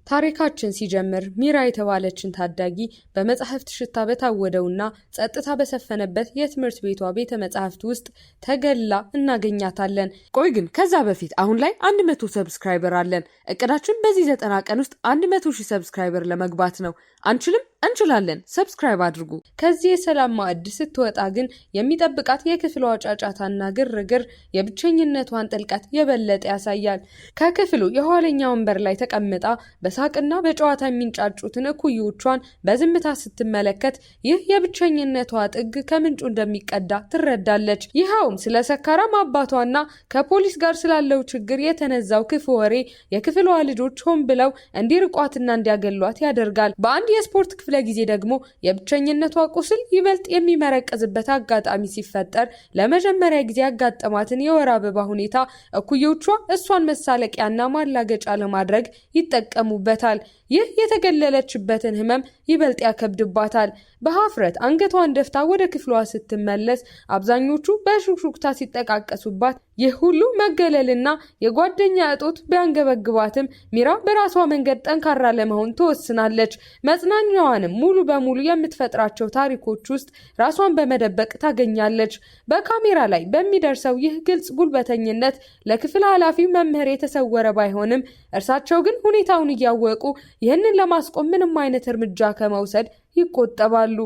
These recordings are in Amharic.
ታሪካችን ሲጀምር ሚራ የተባለችን ታዳጊ በመጽሐፍት ሽታ በታወደውና ጸጥታ በሰፈነበት የትምህርት ቤቷ ቤተ መጽሐፍት ውስጥ ተገላ እናገኛታለን። ቆይ ግን ከዛ በፊት አሁን ላይ 100 ሰብስክራይበር አለን። እቅዳችን በዚህ 90 ቀን ውስጥ 100,000 ሰብስክራይበር ለመግባት ነው። አንችልም? እንችላለን። ሰብስክራይብ አድርጉ። ከዚህ የሰላም ማዕድ ስትወጣ ግን የሚጠብቃት የክፍሏ ጫጫታና ግርግር የብቸኝነቷን ጥልቀት የበለጠ ያሳያል። ከክፍሉ የኋለኛ ወንበር ላይ ተቀምጣ በሳቅና በጨዋታ የሚንጫጩትን እኩዮቿን በዝምታ ስትመለከት ይህ የብቸኝነቷ ጥግ ከምንጩ እንደሚቀዳ ትረዳለች። ይኸውም ስለ ሰካራም አባቷና ከፖሊስ ጋር ስላለው ችግር የተነዛው ክፉ ወሬ የክፍሏ ልጆች ሆን ብለው እንዲርቋትና እንዲያገሏት ያደርጋል። በአንድ የስፖርት ክፍለ ጊዜ ደግሞ የብቸኝነቷ ቁስል ይበልጥ የሚመረቀዝበት አጋጣሚ ሲፈጠር ለመጀመሪያ ጊዜ ያጋጠማትን የወር አበባ ሁኔታ እኩዮቿ እሷን መሳለቂያና ማላገጫ ለማድረግ ይጠቀሙበታል። ይህ የተገለለችበትን ህመም ይበልጥ ያከብድባታል። በሀፍረት አንገቷን ደፍታ ወደ ክፍሏ ስትመለስ አብዛኞቹ በሹክሹክታ ሲጠቃቀሱባት ይህ ሁሉ መገለልና የጓደኛ እጦት ቢያንገበግባትም ሚራ በራሷ መንገድ ጠንካራ ለመሆን ትወስናለች። መጽናኛዋንም ሙሉ በሙሉ የምትፈጥራቸው ታሪኮች ውስጥ ራሷን በመደበቅ ታገኛለች። በካሜራ ላይ በሚደርሰው ይህ ግልጽ ጉልበተኝነት ለክፍል ኃላፊው መምህር የተሰወረ ባይሆንም እርሳቸው ግን ሁኔታውን እያወቁ ይህንን ለማስቆም ምንም አይነት እርምጃ ከመውሰድ ይቆጠባሉ።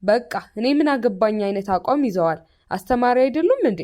በቃ እኔ ምን አገባኝ አይነት አቋም ይዘዋል። አስተማሪ አይደሉም እንዴ?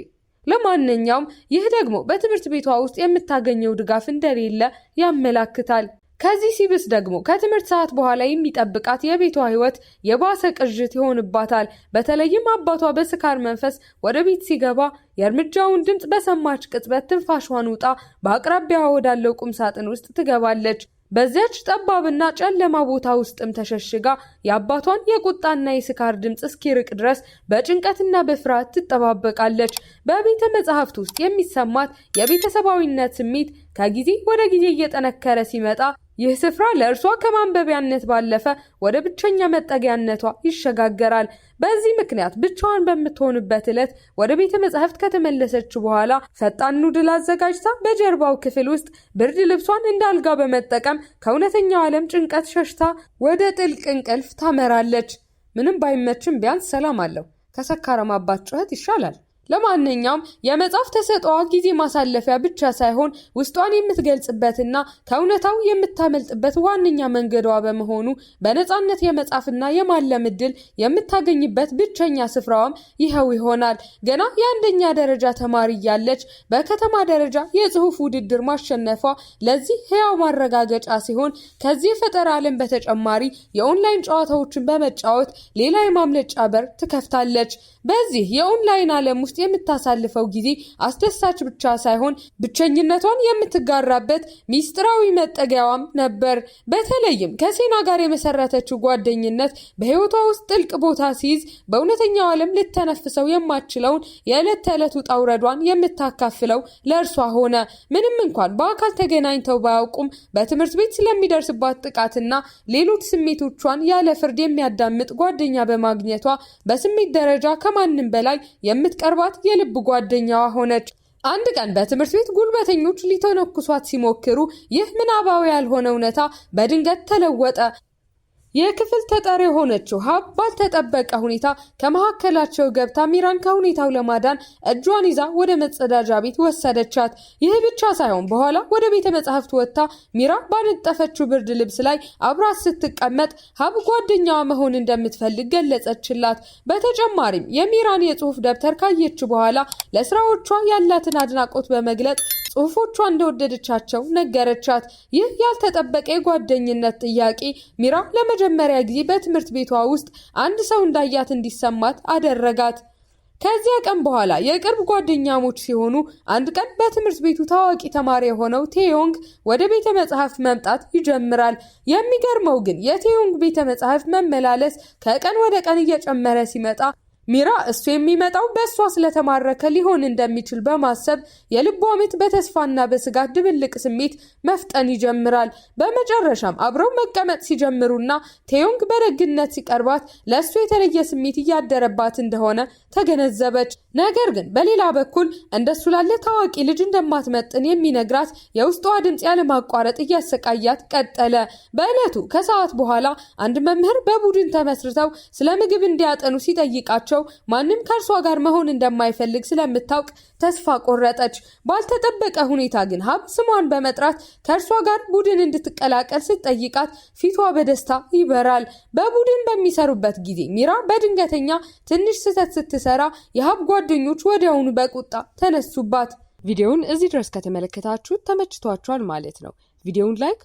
ለማንኛውም ይህ ደግሞ በትምህርት ቤቷ ውስጥ የምታገኘው ድጋፍ እንደሌለ ያመላክታል። ከዚህ ሲብስ ደግሞ ከትምህርት ሰዓት በኋላ የሚጠብቃት የቤቷ ህይወት የባሰ ቅዥት ይሆንባታል። በተለይም አባቷ በስካር መንፈስ ወደ ቤት ሲገባ የእርምጃውን ድምፅ በሰማች ቅጽበት ትንፋሿን ውጣ በአቅራቢያዋ ወዳለው ቁም ሳጥን ውስጥ ትገባለች። በዚያች ጠባብና ጨለማ ቦታ ውስጥም ተሸሽጋ የአባቷን የቁጣና የስካር ድምፅ እስኪርቅ ድረስ በጭንቀትና በፍርሃት ትጠባበቃለች። በቤተ መጽሐፍት ውስጥ የሚሰማት የቤተሰባዊነት ስሜት ከጊዜ ወደ ጊዜ እየጠነከረ ሲመጣ ይህ ስፍራ ለእርሷ ከማንበቢያነት ባለፈ ወደ ብቸኛ መጠጊያነቷ ይሸጋገራል። በዚህ ምክንያት ብቻዋን በምትሆንበት ዕለት ወደ ቤተ መጻሕፍት ከተመለሰች በኋላ ፈጣን ኑድል አዘጋጅታ በጀርባው ክፍል ውስጥ ብርድ ልብሷን እንዳልጋ በመጠቀም ከእውነተኛው ዓለም ጭንቀት ሸሽታ ወደ ጥልቅ እንቅልፍ ታመራለች። ምንም ባይመችም ቢያንስ ሰላም አለው። ከሰካራም አባት ጩኸት ይሻላል። ለማንኛውም የመጽሐፍ ተሰጥኦዋ ጊዜ ማሳለፊያ ብቻ ሳይሆን ውስጧን የምትገልጽበትና ከእውነታው የምታመልጥበት ዋነኛ መንገዷ በመሆኑ በነፃነት የመጻፍና የማለም ዕድል የምታገኝበት ብቸኛ ስፍራዋም ይኸው ይሆናል። ገና የአንደኛ ደረጃ ተማሪ እያለች በከተማ ደረጃ የጽሑፍ ውድድር ማሸነፏ ለዚህ ሕያው ማረጋገጫ ሲሆን ከዚህ የፈጠራ ዓለም በተጨማሪ የኦንላይን ጨዋታዎችን በመጫወት ሌላ የማምለጫ በር ትከፍታለች። በዚህ የኦንላይን ዓለም ውስጥ የምታሳልፈው ጊዜ አስደሳች ብቻ ሳይሆን ብቸኝነቷን የምትጋራበት ሚስጥራዊ መጠጊያዋም ነበር። በተለይም ከሴና ጋር የመሰረተችው ጓደኝነት በሕይወቷ ውስጥ ጥልቅ ቦታ ሲይዝ በእውነተኛው ዓለም ልተነፍሰው የማትችለውን የዕለት ተዕለት ውጣ ውረዷን የምታካፍለው ለእርሷ ሆነ። ምንም እንኳን በአካል ተገናኝተው ባያውቁም በትምህርት ቤት ስለሚደርስባት ጥቃትና ሌሎች ስሜቶቿን ያለ ፍርድ የሚያዳምጥ ጓደኛ በማግኘቷ በስሜት ደረጃ ከማንም በላይ የምትቀርባት የልብ ጓደኛዋ ሆነች። አንድ ቀን በትምህርት ቤት ጉልበተኞች ሊተነኩሷት ሲሞክሩ ይህ ምናባዊ ያልሆነ እውነታ በድንገት ተለወጠ። የክፍል ተጠሪ የሆነችው ሀብ ባልተጠበቀ ሁኔታ ከመካከላቸው ገብታ ሚራን ከሁኔታው ለማዳን እጇን ይዛ ወደ መጸዳጃ ቤት ወሰደቻት። ይህ ብቻ ሳይሆን በኋላ ወደ ቤተ መጻሕፍት ወጥታ ሚራ ባነጠፈችው ብርድ ልብስ ላይ አብራት ስትቀመጥ ሀብ ጓደኛዋ መሆን እንደምትፈልግ ገለጸችላት። በተጨማሪም የሚራን የጽሑፍ ደብተር ካየች በኋላ ለስራዎቿ ያላትን አድናቆት በመግለጽ ጽሑፎቿ እንደወደደቻቸው ነገረቻት። ይህ ያልተጠበቀ የጓደኝነት ጥያቄ ሚራ ለመጀመሪያ ጊዜ በትምህርት ቤቷ ውስጥ አንድ ሰው እንዳያት እንዲሰማት አደረጋት። ከዚያ ቀን በኋላ የቅርብ ጓደኛሞች ሲሆኑ አንድ ቀን በትምህርት ቤቱ ታዋቂ ተማሪ የሆነው ቴዮንግ ወደ ቤተ መጻሕፍት መምጣት ይጀምራል። የሚገርመው ግን የቴዮንግ ቤተ መጻሕፍት መመላለስ ከቀን ወደ ቀን እየጨመረ ሲመጣ ሚራ እሱ የሚመጣው በእሷ ስለተማረከ ሊሆን እንደሚችል በማሰብ የልቧ ምት በተስፋና በስጋት ድብልቅ ስሜት መፍጠን ይጀምራል። በመጨረሻም አብረው መቀመጥ ሲጀምሩና ቴዮንግ በደግነት ሲቀርባት ለእሱ የተለየ ስሜት እያደረባት እንደሆነ ተገነዘበች። ነገር ግን በሌላ በኩል እንደሱ ላለ ታዋቂ ልጅ እንደማትመጥን የሚነግራት የውስጧ ድምፅ ያለማቋረጥ እያሰቃያት ቀጠለ። በዕለቱ ከሰዓት በኋላ አንድ መምህር በቡድን ተመስርተው ስለ ምግብ እንዲያጠኑ ሲጠይቃቸው ማንም ከእርሷ ጋር መሆን እንደማይፈልግ ስለምታውቅ ተስፋ ቆረጠች። ባልተጠበቀ ሁኔታ ግን ሀብ ስሟን በመጥራት ከእርሷ ጋር ቡድን እንድትቀላቀል ስትጠይቃት ፊቷ በደስታ ይበራል። በቡድን በሚሰሩበት ጊዜ ሚራ በድንገተኛ ትንሽ ስህተት ስትሰራ የሀብ ጓደኞች ወዲያውኑ በቁጣ ተነሱባት። ቪዲዮውን እዚህ ድረስ ከተመለከታችሁ ተመችቷችኋል ማለት ነው። ቪዲዮውን ላይክ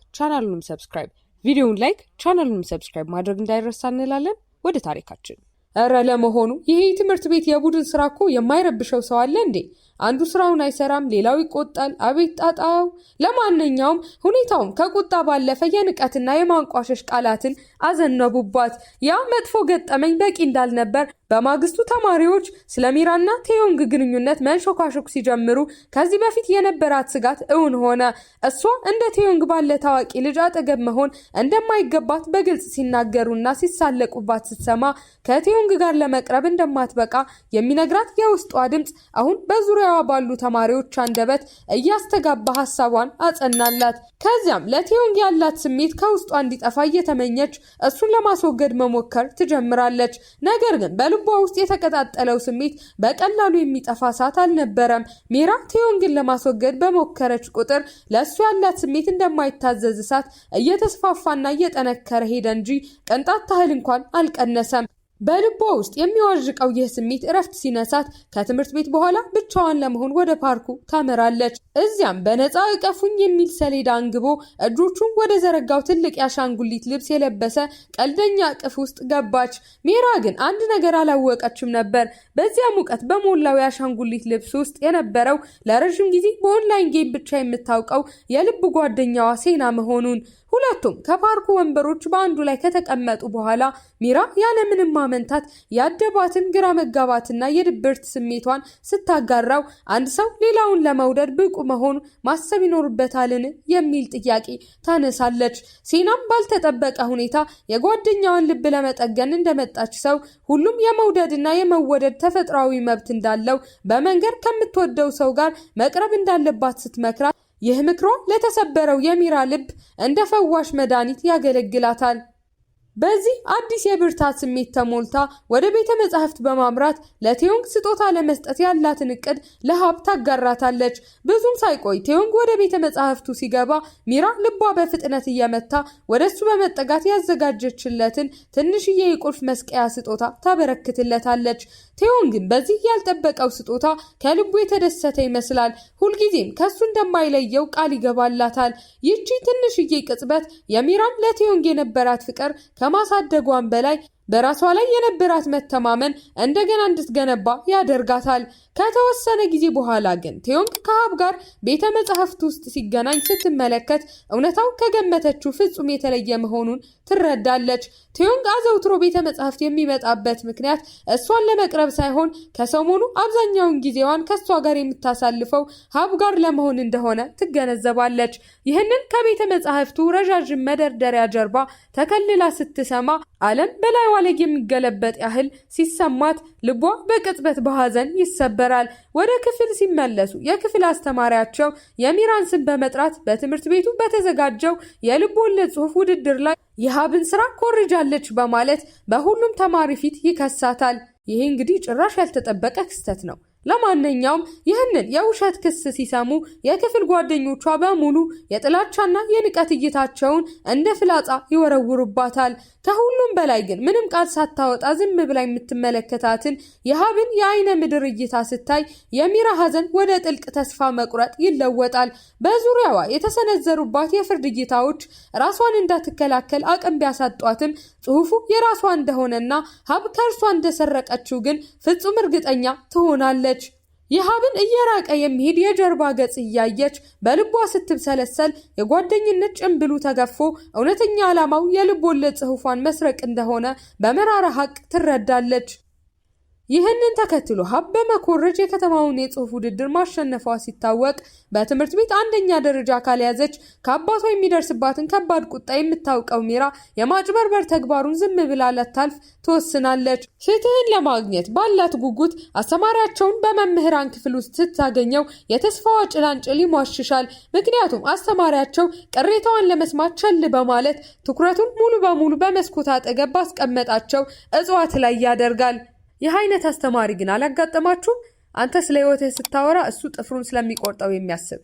ቻናሉንም ሰብስክራይብ ማድረግ እንዳይረሳ እንላለን። ወደ ታሪካችን እረ ለመሆኑ ይሄ ትምህርት ቤት የቡድን ስራ እኮ የማይረብሸው ሰው አለ እንዴ? አንዱ ስራውን አይሰራም፣ ሌላው ይቆጣል። አቤት ጣጣው! ለማንኛውም ሁኔታውም ከቁጣ ባለፈ የንቀትና የማንቋሸሽ ቃላትን አዘነቡባት። ያ መጥፎ ገጠመኝ በቂ እንዳልነበር በማግስቱ ተማሪዎች ስለ ሚራና ቴዮንግ ግንኙነት መንሾካሾክ ሲጀምሩ ከዚህ በፊት የነበራት ስጋት እውን ሆነ። እሷ እንደ ቴዮንግ ባለ ታዋቂ ልጅ አጠገብ መሆን እንደማይገባት በግልጽ ሲናገሩና ሲሳለቁባት ስትሰማ ከቴዮንግ ጋር ለመቅረብ እንደማትበቃ የሚነግራት የውስጧ ድምፅ አሁን በዙሪያዋ ባሉ ተማሪዎች አንደበት እያስተጋባ ሐሳቧን አጸናላት። ከዚያም ለቴዮንግ ያላት ስሜት ከውስጧ እንዲጠፋ እየተመኘች እሱን ለማስወገድ መሞከር ትጀምራለች። ነገር ግን በልቧ ውስጥ የተቀጣጠለው ስሜት በቀላሉ የሚጠፋ እሳት አልነበረም። ሚራ ቴዮንግን ለማስወገድ በሞከረች ቁጥር ለእሱ ያላት ስሜት እንደማይታዘዝ እሳት እየተስፋፋና እየጠነከረ ሄደ እንጂ ቅንጣት ታህል እንኳን አልቀነሰም። በልቧ ውስጥ የሚዋዥቀው ይህ ስሜት እረፍት ሲነሳት ከትምህርት ቤት በኋላ ብቻዋን ለመሆን ወደ ፓርኩ ታመራለች። እዚያም በነፃ እቀፉኝ የሚል ሰሌዳ አንግቦ እጆቹን ወደ ዘረጋው ትልቅ የአሻንጉሊት ልብስ የለበሰ ቀልደኛ እቅፍ ውስጥ ገባች። ሚራ ግን አንድ ነገር አላወቀችም ነበር። በዚያ ሙቀት በሞላው የአሻንጉሊት ልብስ ውስጥ የነበረው ለረዥም ጊዜ በኦንላይን ጌም ብቻ የምታውቀው የልብ ጓደኛዋ ሴና መሆኑን። ሁለቱም ከፓርኩ ወንበሮች በአንዱ ላይ ከተቀመጡ በኋላ ሚራ ያለምንም ማመንታት ያደባትን ግራ መጋባትና የድብርት ስሜቷን ስታጋራው አንድ ሰው ሌላውን ለመውደድ ብቁ መሆኑ ማሰብ ይኖርበታልን የሚል ጥያቄ ታነሳለች። ሴናም ባልተጠበቀ ሁኔታ የጓደኛዋን ልብ ለመጠገን እንደመጣች ሰው ሁሉም የመውደድና የመወደድ ተፈጥሯዊ መብት እንዳለው በመንገድ ከምትወደው ሰው ጋር መቅረብ እንዳለባት ስትመክራት ይህ ምክሯ ለተሰበረው የሚራ ልብ እንደ ፈዋሽ መድኃኒት ያገለግላታል። በዚህ አዲስ የብርታት ስሜት ተሞልታ ወደ ቤተ መጻሕፍት በማምራት ለቴዮንግ ስጦታ ለመስጠት ያላትን እቅድ ለሀብ ታጋራታለች። ብዙም ሳይቆይ ቴዮንግ ወደ ቤተ መጻሕፍቱ ሲገባ ሚራ ልቧ በፍጥነት እየመታ ወደሱ በመጠጋት ያዘጋጀችለትን ትንሽዬ የቁልፍ መስቀያ ስጦታ ታበረክትለታለች። ቴዮንግም በዚህ ያልጠበቀው ስጦታ ከልቡ የተደሰተ ይመስላል። ሁልጊዜም ከሱ እንደማይለየው ቃል ይገባላታል። ይህቺ ትንሽዬ ቅጽበት የሚራን ለቴዮንግ የነበራት ፍቅር ከማሳደጓን በላይ በራሷ ላይ የነበራት መተማመን እንደገና እንድትገነባ ያደርጋታል። ከተወሰነ ጊዜ በኋላ ግን ቴዮንግ ከሀብ ጋር ቤተ መጻሕፍት ውስጥ ሲገናኝ ስትመለከት እውነታው ከገመተችው ፍጹም የተለየ መሆኑን ትረዳለች። ቴዮንግ አዘውትሮ ቤተ መጻሕፍት የሚመጣበት ምክንያት እሷን ለመቅረብ ሳይሆን ከሰሞኑ አብዛኛውን ጊዜዋን ከሷ ጋር የምታሳልፈው ሀብ ጋር ለመሆን እንደሆነ ትገነዘባለች። ይህንን ከቤተ መጻሕፍቱ ረዣዥም መደርደሪያ ጀርባ ተከልላ ስትሰማ ዓለም በላይዋ ላይ የሚገለበጥ ያህል ሲሰማት ልቧ በቅጽበት በሐዘን ይሰበራል። ወደ ክፍል ሲመለሱ የክፍል አስተማሪያቸው የሚራን ስም በመጥራት በትምህርት ቤቱ በተዘጋጀው የልብ ወለድ ጽሑፍ ውድድር ላይ የሀብን ስራ ኮርጃለች በማለት በሁሉም ተማሪ ፊት ይከሳታል። ይሄ እንግዲህ ጭራሽ ያልተጠበቀ ክስተት ነው። ለማንኛውም ይህንን የውሸት ክስ ሲሰሙ የክፍል ጓደኞቿ በሙሉ የጥላቻና የንቀት እይታቸውን እንደ ፍላጻ ይወረውሩባታል። ከሁሉም በላይ ግን ምንም ቃል ሳታወጣ ዝም ብላ የምትመለከታትን የሀብን የአይነ ምድር እይታ ስታይ የሚራ ሐዘን ወደ ጥልቅ ተስፋ መቁረጥ ይለወጣል። በዙሪያዋ የተሰነዘሩባት የፍርድ እይታዎች ራሷን እንዳትከላከል አቅም ቢያሳጧትም ጽሑፉ የራሷ እንደሆነና ሀብ ከእርሷ እንደሰረቀችው ግን ፍጹም እርግጠኛ ትሆናለች። የሀብን እየራቀ የሚሄድ የጀርባ ገጽ እያየች በልቧ ስትብሰለሰል የጓደኝነት ጭንብሉ ተገፎ እውነተኛ ዓላማው የልብ ወለድ ጽሑፏን መስረቅ እንደሆነ በመራራ ሀቅ ትረዳለች። ይህንን ተከትሎ ሀብ በመኮረጅ የከተማውን የጽሑፍ ውድድር ማሸነፏ ሲታወቅ በትምህርት ቤት አንደኛ ደረጃ ካልያዘች ከአባቷ የሚደርስባትን ከባድ ቁጣ የምታውቀው ሚራ የማጭበርበር ተግባሩን ዝም ብላ ልታልፍ ትወስናለች። ፍትህን ለማግኘት ባላት ጉጉት አስተማሪያቸውን በመምህራን ክፍል ውስጥ ስታገኘው የተስፋዋ ጭላንጭል ይሟሽሻል። ምክንያቱም አስተማሪያቸው ቅሬታዋን ለመስማት ቸል በማለት ትኩረቱን ሙሉ በሙሉ በመስኮት አጠገብ ባስቀመጣቸው እጽዋት ላይ ያደርጋል። ይህ አይነት አስተማሪ ግን አላጋጠማችሁም? አንተ ስለ ህይወትህ ስታወራ እሱ ጥፍሩን ስለሚቆርጠው የሚያስብ።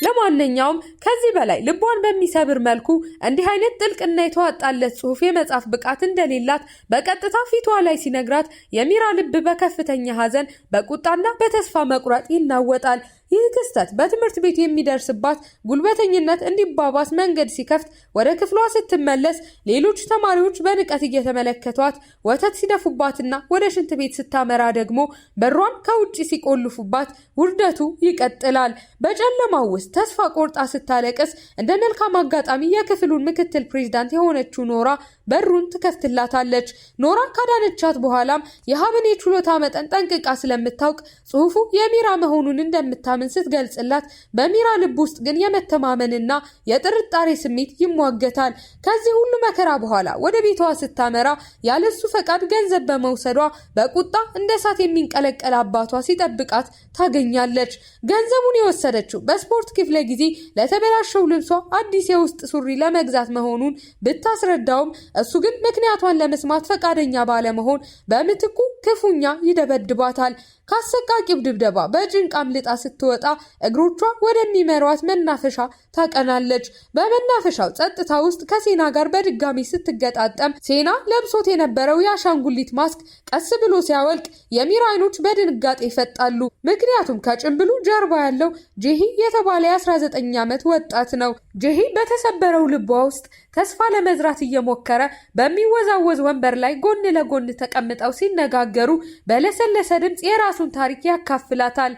ለማንኛውም ከዚህ በላይ ልቧን በሚሰብር መልኩ እንዲህ አይነት ጥልቅና የተዋጣለት ጽሑፍ የመጻፍ ብቃት እንደሌላት በቀጥታ ፊቷ ላይ ሲነግራት የሚራ ልብ በከፍተኛ ሐዘን፣ በቁጣና በተስፋ መቁረጥ ይናወጣል። ይህ ክስተት በትምህርት ቤት የሚደርስባት ጉልበተኝነት እንዲባባስ መንገድ ሲከፍት ወደ ክፍሏ ስትመለስ ሌሎች ተማሪዎች በንቀት እየተመለከቷት ወተት ሲደፉባትና ወደ ሽንት ቤት ስታመራ ደግሞ በሯን ከውጭ ሲቆልፉባት ውርደቱ ይቀጥላል። በጨለማው ውስጥ ተስፋ ቆርጣ ስታለቅስ እንደ መልካም አጋጣሚ የክፍሉን ምክትል ፕሬዝዳንት የሆነችው ኖራ በሩን ትከፍትላታለች። ኖራ ካዳነቻት በኋላም የሀብን የችሎታ መጠን ጠንቅቃ ስለምታውቅ ጽሑፉ የሚራ መሆኑን እንደምታምን ስትገልጽላት በሚራ ልብ ውስጥ ግን የመተማመንና የጥርጣሬ ስሜት ይሟገታል። ከዚህ ሁሉ መከራ በኋላ ወደ ቤቷ ስታመራ ያለሱ ፈቃድ ገንዘብ በመውሰዷ በቁጣ እንደ እሳት የሚንቀለቀል አባቷ ሲጠብቃት ታገኛለች። ገንዘቡን የወሰደችው በስፖርት ክፍለ ጊዜ ለተበላሸው ልብሷ አዲስ የውስጥ ሱሪ ለመግዛት መሆኑን ብታስረዳውም እሱ ግን ምክንያቷን ለመስማት ፈቃደኛ ባለመሆን በምትኩ ክፉኛ ይደበድባታል። ካሰቃቂው ድብደባ በጭንቅ አምልጣ ስትወጣ እግሮቿ ወደሚመሯት መናፈሻ ታቀናለች። በመናፈሻው ጸጥታ ውስጥ ከሴና ጋር በድጋሚ ስትገጣጠም ሴና ለብሶት የነበረው የአሻንጉሊት ማስክ ቀስ ብሎ ሲያወልቅ የሚራ አይኖች በድንጋጤ ይፈጣሉ። ምክንያቱም ከጭንብሉ ጀርባ ያለው ጄሂ የተባለ የ19 ዓመት ወጣት ነው። ጄሂ በተሰበረው ልቧ ውስጥ ተስፋ ለመዝራት እየሞከረ በሚወዛወዝ ወንበር ላይ ጎን ለጎን ተቀምጠው ሲነጋገሩ በለሰለሰ ድምፅ የራሱን ታሪክ ያካፍላታል።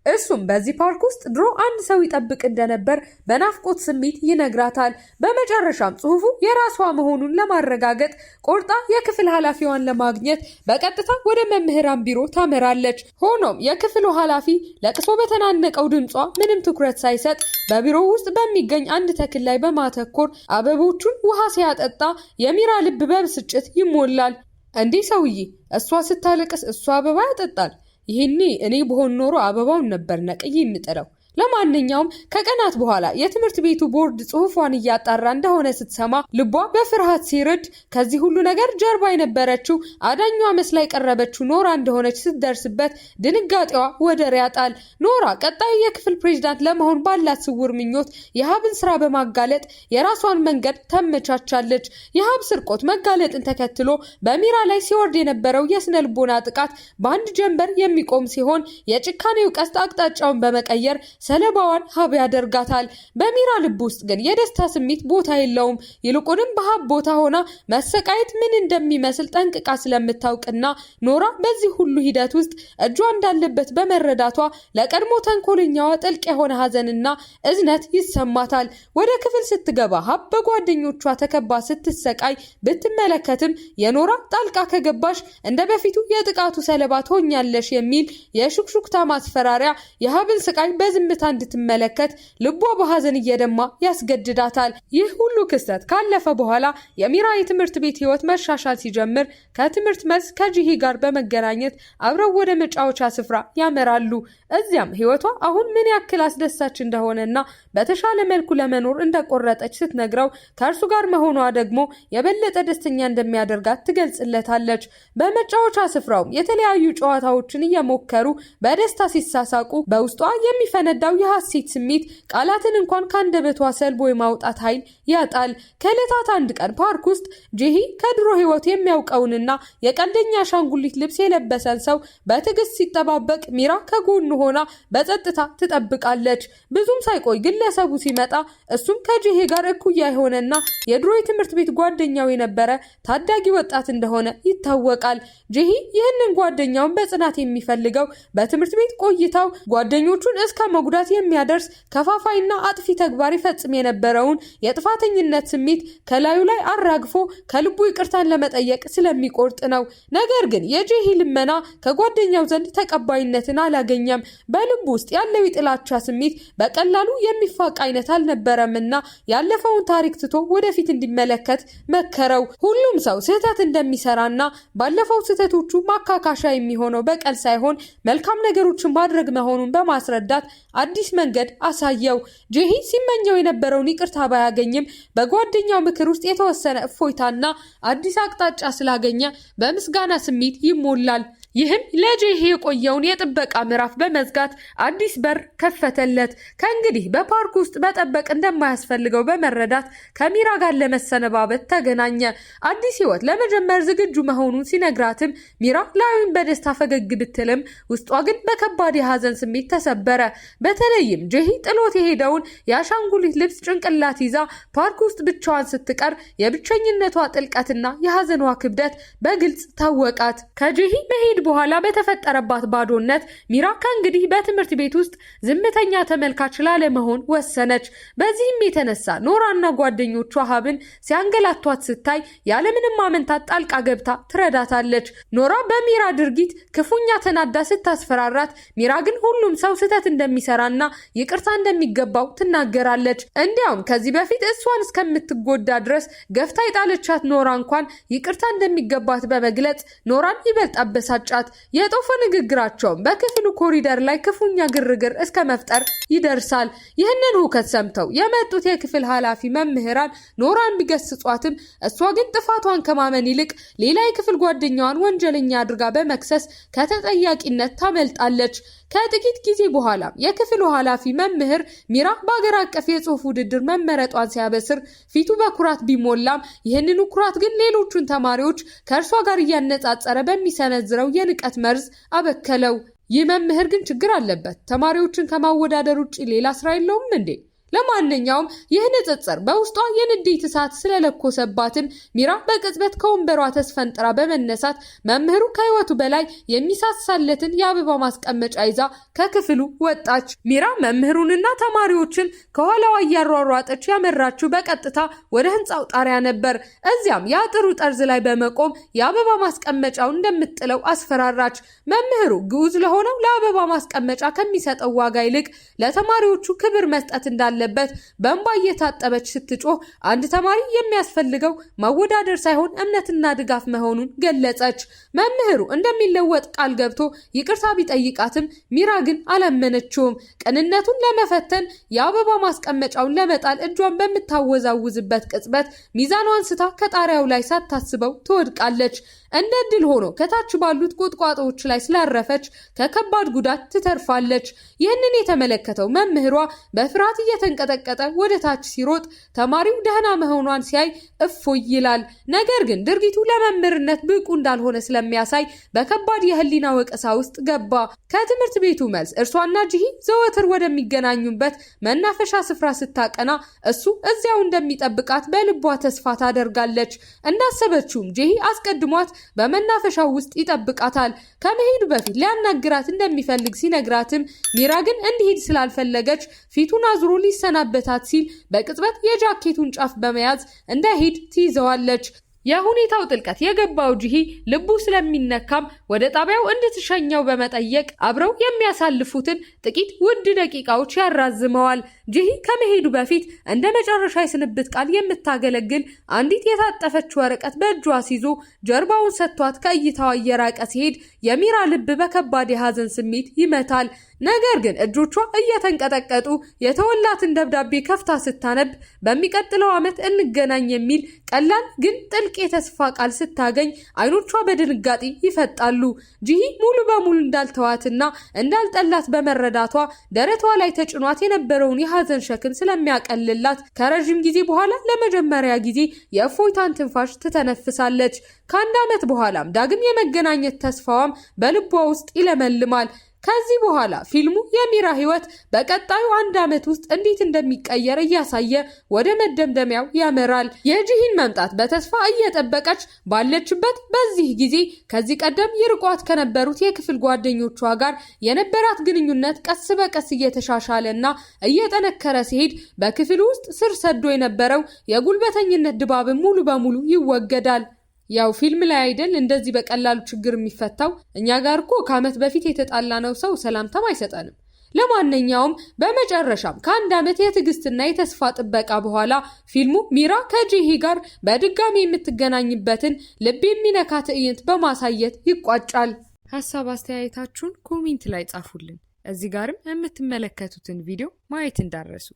እሱም በዚህ ፓርክ ውስጥ ድሮ አንድ ሰው ይጠብቅ እንደነበር በናፍቆት ስሜት ይነግራታል። በመጨረሻም ጽሑፉ የራሷ መሆኑን ለማረጋገጥ ቆርጣ የክፍል ኃላፊዋን ለማግኘት በቀጥታ ወደ መምህራን ቢሮ ታመራለች። ሆኖም የክፍሉ ኃላፊ ለቅሶ በተናነቀው ድምጿ ምንም ትኩረት ሳይሰጥ በቢሮው ውስጥ በሚገኝ አንድ ተክል ላይ በማተኮር አበቦቹን ውሃ ሲያጠጣ የሚራ ልብ በብስጭት ይሞላል። እንዲህ ሰውዬ እሷ ስታለቅስ እሷ አበባ ያጠጣል? ይህኔ እኔ በሆን ኖሮ አበባውን ነበር ነቅዬ የምጥለው። ለማንኛውም ከቀናት በኋላ የትምህርት ቤቱ ቦርድ ጽሑፏን እያጣራ እንደሆነ ስትሰማ ልቧ በፍርሃት ሲርድ ከዚህ ሁሉ ነገር ጀርባ የነበረችው አዳኟ መስላ የቀረበችው ኖራ እንደሆነች ስትደርስበት ድንጋጤዋ ወደር ያጣል። ኖራ ቀጣዩ የክፍል ፕሬዝዳንት ለመሆን ባላት ስውር ምኞት የሀብን ስራ በማጋለጥ የራሷን መንገድ ተመቻቻለች። የሀብ ስርቆት መጋለጥን ተከትሎ በሚራ ላይ ሲወርድ የነበረው የስነ ልቦና ጥቃት በአንድ ጀንበር የሚቆም ሲሆን የጭካኔው ቀስት አቅጣጫውን በመቀየር ሰለባዋን ሀብ ያደርጋታል። በሚራ ልብ ውስጥ ግን የደስታ ስሜት ቦታ የለውም። ይልቁንም በሀብ ቦታ ሆና መሰቃየት ምን እንደሚመስል ጠንቅቃ ስለምታውቅና ኖራ በዚህ ሁሉ ሂደት ውስጥ እጇ እንዳለበት በመረዳቷ ለቀድሞ ተንኮለኛዋ ጥልቅ የሆነ ሀዘንና እዝነት ይሰማታል። ወደ ክፍል ስትገባ ሀብ በጓደኞቿ ተከባ ስትሰቃይ ብትመለከትም የኖራ ጣልቃ ከገባሽ እንደ በፊቱ የጥቃቱ ሰለባ ትሆኛለሽ የሚል የሹክሹክታ ማስፈራሪያ የሀብን ስቃይ በዝምታ እንድትመለከት ልቧ በሐዘን እየደማ ያስገድዳታል። ይህ ሁሉ ክስተት ካለፈ በኋላ የሚራ የትምህርት ቤት ህይወት መሻሻል ሲጀምር ከትምህርት መልስ ከጂሂ ጋር በመገናኘት አብረው ወደ መጫወቻ ስፍራ ያመራሉ። እዚያም ህይወቷ አሁን ምን ያክል አስደሳች እንደሆነና በተሻለ መልኩ ለመኖር እንደቆረጠች ስትነግረው ከእርሱ ጋር መሆኗ ደግሞ የበለጠ ደስተኛ እንደሚያደርጋት ትገልጽለታለች። በመጫወቻ ስፍራውም የተለያዩ ጨዋታዎችን እየሞከሩ በደስታ ሲሳሳቁ በውስጧ የሚፈነዳው የሐሴት ስሜት ቃላትን እንኳን ከአንደበቷ ሰልቦ የማውጣት ኃይል ያጣል። ከዕለታት አንድ ቀን ፓርክ ውስጥ ጄሂ ከድሮ ህይወት የሚያውቀውንና የቀልደኛ አሻንጉሊት ልብስ የለበሰን ሰው በትዕግስት ሲጠባበቅ ሚራ ከጎኑ ሆና በጸጥታ ትጠብቃለች። ብዙም ሳይቆይ ግለሰቡ ሲመጣ እሱም ከጄሂ ጋር እኩያ የሆነና የድሮ የትምህርት ቤት ጓደኛው የነበረ ታዳጊ ወጣት እንደሆነ ይታወቃል። ጄሂ ይህንን ጓደኛውን በጽናት የሚፈልገው በትምህርት ቤት ቆይታው ጓደኞቹን እስከ ጉዳት የሚያደርስ ከፋፋይና አጥፊ ተግባር ይፈጽም የነበረውን የጥፋተኝነት ስሜት ከላዩ ላይ አራግፎ ከልቡ ይቅርታን ለመጠየቅ ስለሚቆርጥ ነው። ነገር ግን የጄሂ ልመና ከጓደኛው ዘንድ ተቀባይነትን አላገኘም። በልቡ ውስጥ ያለው የጥላቻ ስሜት በቀላሉ የሚፋቅ አይነት አልነበረምና ያለፈውን ታሪክ ትቶ ወደፊት እንዲመለከት መከረው። ሁሉም ሰው ስህተት እንደሚሰራና ባለፈው ስህተቶቹ ማካካሻ የሚሆነው በቀል ሳይሆን መልካም ነገሮችን ማድረግ መሆኑን በማስረዳት አዲስ መንገድ አሳየው። ጄሂ ሲመኘው የነበረውን ይቅርታ ባያገኝም በጓደኛው ምክር ውስጥ የተወሰነ እፎይታና አዲስ አቅጣጫ ስላገኘ በምስጋና ስሜት ይሞላል። ይህም ለጄሂ የቆየውን የጥበቃ ምዕራፍ በመዝጋት አዲስ በር ከፈተለት። ከእንግዲህ በፓርክ ውስጥ መጠበቅ እንደማያስፈልገው በመረዳት ከሚራ ጋር ለመሰነባበት ተገናኘ። አዲስ ህይወት ለመጀመር ዝግጁ መሆኑን ሲነግራትም ሚራ ላዩን በደስታ ፈገግ ብትልም ውስጧ ግን በከባድ የሀዘን ስሜት ተሰበረ። በተለይም ጄሂ ጥሎት የሄደውን የአሻንጉሊት ልብስ ጭንቅላት ይዛ ፓርክ ውስጥ ብቻዋን ስትቀር የብቸኝነቷ ጥልቀትና የሀዘኗ ክብደት በግልጽ ታወቃት። ከጄሂ መሄድ በኋላ በተፈጠረባት ባዶነት ሚራ ከእንግዲህ በትምህርት ቤት ውስጥ ዝምተኛ ተመልካች ላለመሆን ወሰነች። በዚህም የተነሳ ኖራና ጓደኞቿ ሀብን ሲያንገላቷት ስታይ ያለምንም ማመንታት ጣልቃ ገብታ ትረዳታለች። ኖራ በሚራ ድርጊት ክፉኛ ተናዳ ስታስፈራራት፣ ሚራ ግን ሁሉም ሰው ስህተት እንደሚሰራና ይቅርታ እንደሚገባው ትናገራለች። እንዲያውም ከዚህ በፊት እሷን እስከምትጎዳ ድረስ ገፍታ የጣለቻት ኖራ እንኳን ይቅርታ እንደሚገባት በመግለጽ ኖራን ይበልጥ አበሳጫት። የጦፈ ንግግራቸውም በክፍሉ ኮሪደር ላይ ክፉኛ ግርግር እስከ መፍጠር ይደርሳል። ይህንን ሁከት ሰምተው የመጡት የክፍል ኃላፊ መምህራን ኖራን ቢገስጿትም እሷ ግን ጥፋቷን ከማመን ይልቅ ሌላ የክፍል ጓደኛዋን ወንጀለኛ አድርጋ በመክሰስ ከተጠያቂነት ታመልጣለች። ከጥቂት ጊዜ በኋላ የክፍሉ ኃላፊ መምህር ሚራ በአገር አቀፍ የጽሑፍ ውድድር መመረጧን ሲያበስር ፊቱ በኩራት ቢሞላም ይህንኑ ኩራት ግን ሌሎቹን ተማሪዎች ከእርሷ ጋር እያነጻጸረ በሚሰነዝረው የንቀት መርዝ አበከለው። ይህ መምህር ግን ችግር አለበት። ተማሪዎችን ከማወዳደር ውጭ ሌላ ስራ የለውም እንዴ? ለማንኛውም ይህ ንጽጽር በውስጧ የንዴት እሳት ስለለኮሰባትም ሚራ በቅጽበት ከወንበሯ ተስፈንጥራ በመነሳት መምህሩ ከህይወቱ በላይ የሚሳሳለትን የአበባ ማስቀመጫ ይዛ ከክፍሉ ወጣች። ሚራ መምህሩንና ተማሪዎችን ከኋላዋ እያሯሯጠች ያመራችው በቀጥታ ወደ ህንፃው ጣሪያ ነበር። እዚያም የአጥሩ ጠርዝ ላይ በመቆም የአበባ ማስቀመጫውን እንደምትጥለው አስፈራራች። መምህሩ ግዑዝ ለሆነው ለአበባ ማስቀመጫ ከሚሰጠው ዋጋ ይልቅ ለተማሪዎቹ ክብር መስጠት እንዳለ ለበት በእንባ እየታጠበች ስትጮህ አንድ ተማሪ የሚያስፈልገው ማወዳደር ሳይሆን እምነትና ድጋፍ መሆኑን ገለጸች። መምህሩ እንደሚለወጥ ቃል ገብቶ ይቅርታ ቢጠይቃትም ሚራ ግን አላመነችውም። ቅንነቱን ለመፈተን የአበባ ማስቀመጫውን ለመጣል እጇን በምታወዛውዝበት ቅጽበት ሚዛኗን ስታ ከጣሪያው ላይ ሳታስበው ትወድቃለች። እንደ ድል ሆኖ ከታች ባሉት ቁጥቋጦዎች ላይ ስላረፈች ከከባድ ጉዳት ትተርፋለች። ይህንን የተመለከተው መምህሯ በፍርሃት እየተንቀጠቀጠ ወደ ታች ሲሮጥ ተማሪው ደህና መሆኗን ሲያይ እፎይ ይላል። ነገር ግን ድርጊቱ ለመምህርነት ብቁ እንዳልሆነ ስለሚያሳይ በከባድ የህሊና ወቀሳ ውስጥ ገባ። ከትምህርት ቤቱ መልስ እርሷና ጂሂ ዘወትር ወደሚገናኙበት መናፈሻ ስፍራ ስታቀና እሱ እዚያው እንደሚጠብቃት በልቧ ተስፋ ታደርጋለች። እንዳሰበችውም ጂሂ አስቀድሟት በመናፈሻው ውስጥ ይጠብቃታል። ከመሄዱ በፊት ሊያናግራት እንደሚፈልግ ሲነግራትም ሚራ ግን እንዲሄድ ስላልፈለገች ፊቱን አዙሮ ሊሰናበታት ሲል በቅጽበት የጃኬቱን ጫፍ በመያዝ እንዳይሄድ ትይዘዋለች። የሁኔታው ጥልቀት የገባው ጂሂ ልቡ ስለሚነካም ወደ ጣቢያው እንድትሸኘው በመጠየቅ አብረው የሚያሳልፉትን ጥቂት ውድ ደቂቃዎች ያራዝመዋል። ጂሂ ከመሄዱ በፊት እንደ መጨረሻ የስንብት ቃል የምታገለግል አንዲት የታጠፈች ወረቀት በእጇ ሲዞ ጀርባውን ሰጥቷት ከእይታዋ እየራቀ ሲሄድ የሚራ ልብ በከባድ የሀዘን ስሜት ይመታል። ነገር ግን እጆቿ እየተንቀጠቀጡ የተወላትን ደብዳቤ ከፍታ ስታነብ በሚቀጥለው ዓመት እንገናኝ የሚል ቀላል ግን ጥልቅ የተስፋ ቃል ስታገኝ አይኖቿ በድንጋጤ ይፈጣሉ። ጂሂ ሙሉ በሙሉ እንዳልተዋትና እንዳልጠላት በመረዳቷ ደረቷ ላይ ተጭኗት የነበረውን የሀዘን ሸክም ስለሚያቀልላት ከረዥም ጊዜ በኋላ ለመጀመሪያ ጊዜ የእፎይታን ትንፋሽ ትተነፍሳለች። ከአንድ ዓመት በኋላም ዳግም የመገናኘት ተስፋዋም በልቧ ውስጥ ይለመልማል። ከዚህ በኋላ ፊልሙ የሚራ ህይወት በቀጣዩ 1 ዓመት ውስጥ እንዴት እንደሚቀየር እያሳየ ወደ መደምደሚያው ያመራል። የጂሂን መምጣት በተስፋ እየጠበቀች ባለችበት በዚህ ጊዜ ከዚህ ቀደም ይርቋት ከነበሩት የክፍል ጓደኞቿ ጋር የነበራት ግንኙነት ቀስ በቀስ እየተሻሻለና እየጠነከረ ሲሄድ በክፍል ውስጥ ስር ሰዶ የነበረው የጉልበተኝነት ድባብ ሙሉ በሙሉ ይወገዳል። ያው ፊልም ላይ አይደል እንደዚህ በቀላሉ ችግር የሚፈታው? እኛ ጋር እኮ ከዓመት በፊት የተጣላነው ሰው ሰላምታም አይሰጠንም። ለማንኛውም በመጨረሻም ከ1 ዓመት የትዕግስትና የተስፋ ጥበቃ በኋላ ፊልሙ ሚራ ከጂሂ ጋር በድጋሚ የምትገናኝበትን ልብ የሚነካ ትዕይንት በማሳየት ይቋጫል። ሀሳብ አስተያየታችሁን ኮሜንት ላይ ጻፉልን። እዚህ ጋርም የምትመለከቱትን ቪዲዮ ማየት እንዳትረሱ።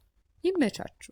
ይመቻችሁ።